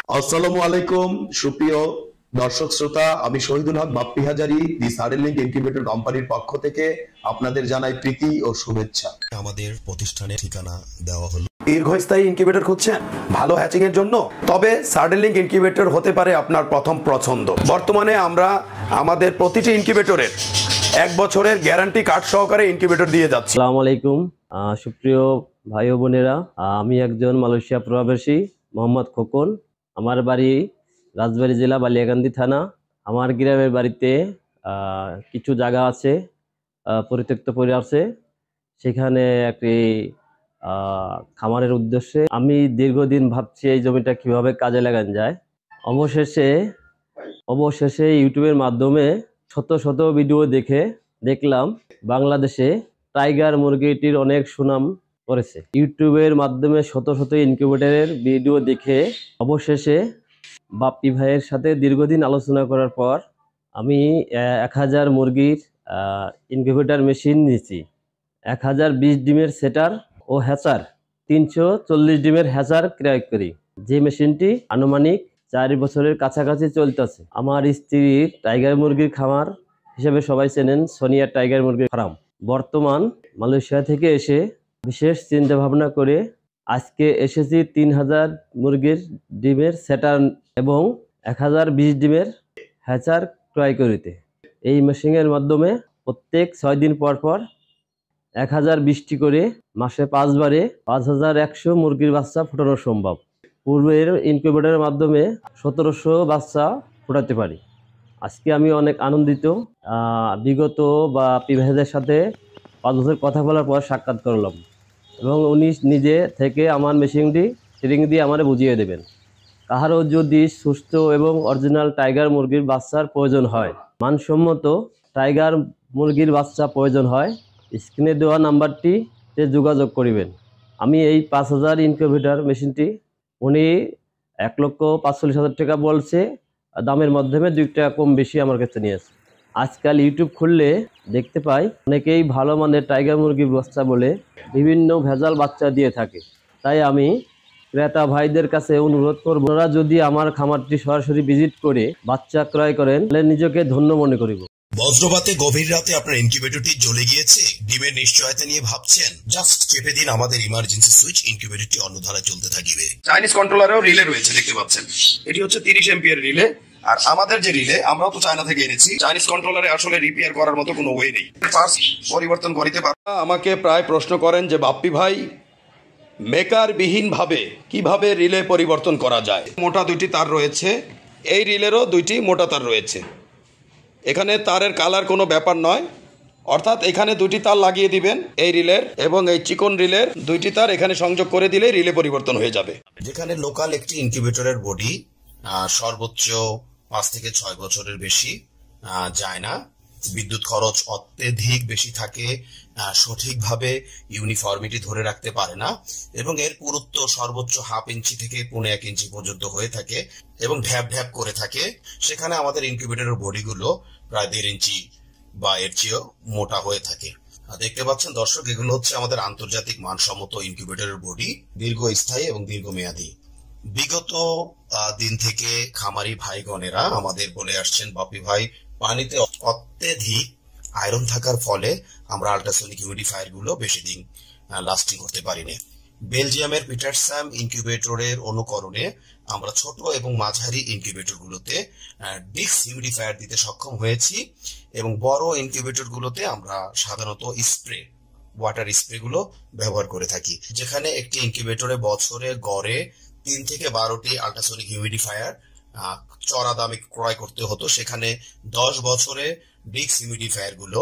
আসসালামু আলাইকুম সুপ্রিয় দর্শক শ্রোতা, আমি শহীদুল হক বাপ্পি হাজারি দি সাডেনলিংক ইনকিউবেটর কোম্পানির পক্ষ থেকে আপনাদের জানাই প্রীতি ও শুভেচ্ছা। আমাদের প্রতিষ্ঠানের ঠিকানা দেওয়া হলো। দীর্ঘস্থায়ী ইনকিউবেটর খুঁজছেন ভালো হ্যাচিং এর জন্য? তবে সাডেনলিংক ইনকিউবেটর হতে পারে আপনার প্রথম পছন্দ। বর্তমানে আমরা আমাদের প্রতিটি ইনকিউবেটরের 1 বছরের গ্যারান্টি কার্ড সহকারে ইনকিউবেটর দিয়ে যাচ্ছি। আসসালামু আলাইকুম সুপ্রিয় ভাই ও বোনেরা, আমি একজন মালয়েশিয়া প্রবাসী মোহাম্মদ খোকন। আমার বাড়ি রাজবাড়ী জেলা বালিয়াকান্দি থানা। আমার গ্রামের বাড়িতে কিছু জায়গা আছে, পরিত্যক্ত পড়ে আছে। সেখানে একটি খামারের উদ্দেশ্যে আমি দীর্ঘদিন ভাবছি এই জমিটা কিভাবে কাজে লাগানো যায়। অবশেষে ইউটিউবের মাধ্যমে শত শত ভিডিও দেখলাম বাংলাদেশে টাইগার মুরগিটির অনেক সুনাম করেছে। ইউটিউবের মাধ্যমে শত শত ইনকিউবেটরের ভিডিও দেখে অবশেষে বাপ্পি ভাইয়ের সাথে দীর্ঘদিন আলোচনা করার পর আমি 1000 মুরগির ইনকিউবেটর মেশিন নিয়েছি। 1020 ডিমের সেটার ও হ্যাচার, 340 ডিমের হ্যাচার ক্রয় করি। যে মেশিনটি আনুমানিক 4 বছরের কাছাকাছি চলতেছে। আমার স্ত্রীর টাইগার মুরগির খামার হিসেবে সবাই চেনেন সোনিয়া টাইগার মুরগির ফার্ম। বর্তমান মালয়েশিয়া থেকে এসে বিশেষ চিন্তা ভাবনা করে আজকে এসেছি 3000 মুরগির ডিমের সেটার এবং 1020 ডিমের হ্যাচার ক্রয় করিতে। এই মেশিনের মাধ্যমে প্রত্যেক 6 দিন পর পর 1020টি করে মাসে 5 বারে 5100 মুরগির বাচ্চা ফোটানো সম্ভব। পূর্বের ইনকিউবেটরের মাধ্যমে 1700 বাচ্চা ফোটাতে পারি। আজকে আমি অনেক আনন্দিত। বিগত বাপ্পি ভাইদের সাথে 5 বছর কথা বলার পর সাক্ষাৎ করলাম এবং উনি নিজে থেকে আমার মেশিনটি ট্রেনিং দিয়ে আমারে বুঝিয়ে দেবেন। কাহারও যদি সুস্থ এবং অরিজিনাল টাইগার মুরগির বাচ্চার প্রয়োজন হয়, মানসম্মত টাইগার মুরগির বাচ্চা প্রয়োজন হয়, স্ক্রিনে দেওয়া নাম্বারটিতে যোগাযোগ করিবেন। আমি এই 5000 ইনকিউবেটর মেশিনটি উনি 1,45,000 টাকা বলছে, দামের মাধ্যমে 2 টাকা কম বেশি আমার কাছে নিয়েছে। আজকাল ইউটিউব খুললে দেখতে পাই অনেকেই ভালো মানের টাইগার মুরগির বাচ্চা বলে বিভিন্ন ভেজাল বাচ্চা দিয়ে থাকে। তাই আমি ক্রেতা ভাইদের কাছে অনুরোধ করব, ওনারা যদি আমার খামারটি সরাসরি ভিজিট করে বাচ্চা ক্রয় করেন তাহলে নিজেকে ধন্য মনে করিব। বজ্রপাতে গভীর রাতে আপনার ইনকিউবেটরটি জ্বলে গিয়েছে, ডিমের নিশ্চয়তা নিয়ে ভাবছেন? জাস্ট চেপে দিন আমাদের ইমার্জেন্সি সুইচ, ইনকিউবেটরটি অন্য ধারায় চলতে থাকবে। চাইনিজ কন্ট্রোলারেও রিলে রয়েছে, দেখতে পাচ্ছেন। এটি হচ্ছে 30 এম্পিয়ার রিলে। আর আমাদের যে রিলে আমরাও তো চায়না থেকে এনেছি। চাইনিজ কন্ট্রোলারে আসলে রিপেয়ার করার মতো কোনো ওয়ে নেই, পার্টস পরিবর্তন করিতে পারে। আমাকে প্রায় প্রশ্ন করেন যে বাপ্পি ভাই, মেকার বিহীন ভাবে কিভাবে রিলে পরিবর্তন করা যায়। মোটা 2টি তার রয়েছে, এই রিলেরও 2টি মোটা তার রয়েছে। এখানে তারের কালার কোনো ব্যাপার নয়, অর্থাৎ এখানে 2টি তার লাগিয়ে দিবেন এই রিলের, এবং এই চিকন রিলের 2টি তার এখানে সংযোগ করে দিলে রিলে পরিবর্তন হয়ে যাবে। যেখানে লোকাল একটি ইনকিউবেটরের বডি সর্বোচ্চ 5 থেকে 6 বছরের বেশি যায় না, বিদ্যুৎ খরচ অত্যধিক বেশি থাকে, সঠিকভাবে ইউনিফর্মিটি ধরে রাখতে পারে না, এবং এর পুরুত্ব সর্বোচ্চ 1/2 ইঞ্চি থেকে 1.5 ইঞ্চি পর্যন্ত হয়ে থাকে এবং ঢ্যাপ ঢ্যাপ করে থাকে, সেখানে আমাদের ইনকিউবেটরের বডিগুলো প্রায় 1.5 ইঞ্চি বা এর চেয়েও মোটা হয়ে থাকে। দেখতে পাচ্ছেন দর্শক, এগুলো হচ্ছে আমাদের আন্তর্জাতিক মানসম্মত ইনকিউবেটরের বডি, দীর্ঘস্থায়ী এবং দীর্ঘমেয়াদী। বিগত দিন থেকে খামারি ভাইগণেরা আমাদের বলে আসছেন, বাপ্পি ভাই, পানিতে অত্যধিক আয়রন থাকার ফলে আমরা আল্ট্রাসনিক হিউমিডিফায়ার গুলো বেশি দিন লাস্টিং করতে পারি না। বেলজিয়ামের পিটারস্যাম ইনকিউবেটরের অনুকরণে আমরা ছোট এবং মাঝারি ইনকিউবেটর গুলোতে ডিক্স হিউমিডিফায়ার দিতে সক্ষম হয়েছি, এবং বড় ইনকিউবেটর গুলোতে আমরা সাধারণত স্প্রে, ওয়াটার স্প্রে গুলো ব্যবহার করে থাকি। যেখানে একটি ইনকিউবেটরে বছরে গড়ে 3 থেকে 12টি আল্ট্রাসনিক হিউমিডিফায়ার চড়া দামে ক্রয় করতে হতো, সেখানে 10 বছরে ডিক্স হিউমিডিফায়ার গুলো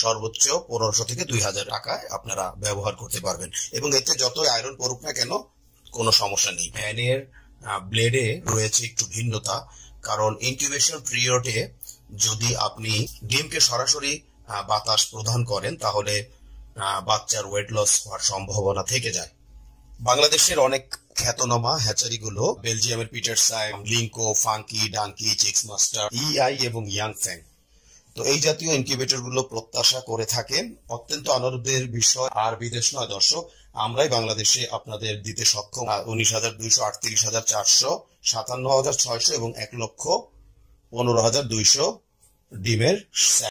সর্বোচ্চ 1500 থেকে 2000 টাকায় আপনারা ব্যবহার করতে পারবেন, এবং এতে যতই আয়রন পড়ুক না কেন কোনো সমস্যা নেই। ফ্যানের ব্লেডে রয়েছে একটু ভিন্নতা, কারণ ইনকিউবেশন পিরিয়ডে যদি আপনি ডিমকে সরাসরি বাতাস প্রদান করেন তাহলে বাচ্চার ওয়েট লস হওয়ার সম্ভাবনা থেকে যায়। বাংলাদেশের অনেক খ্যাতনামা হ্যাচারিগুলো বেলজিয়ামের পিটারস্যাম, লিঙ্কো, ফাঙ্কি, ডাঙ্কি, চিক্স মাস্টার, ইআই এবং ইয়াংফ্যাং, তো এই জাতীয় ইনকিউবেটর গুলো প্রত্যাশা করে থাকেন। অত্যন্ত আনন্দের বিষয় আর বিদেশ নয় দর্শক, আমরাই বাংলাদেশে আপনাদের দিতে সক্ষম 19,200, 38,400, 57,600 এবং 1,15,200 ডিমের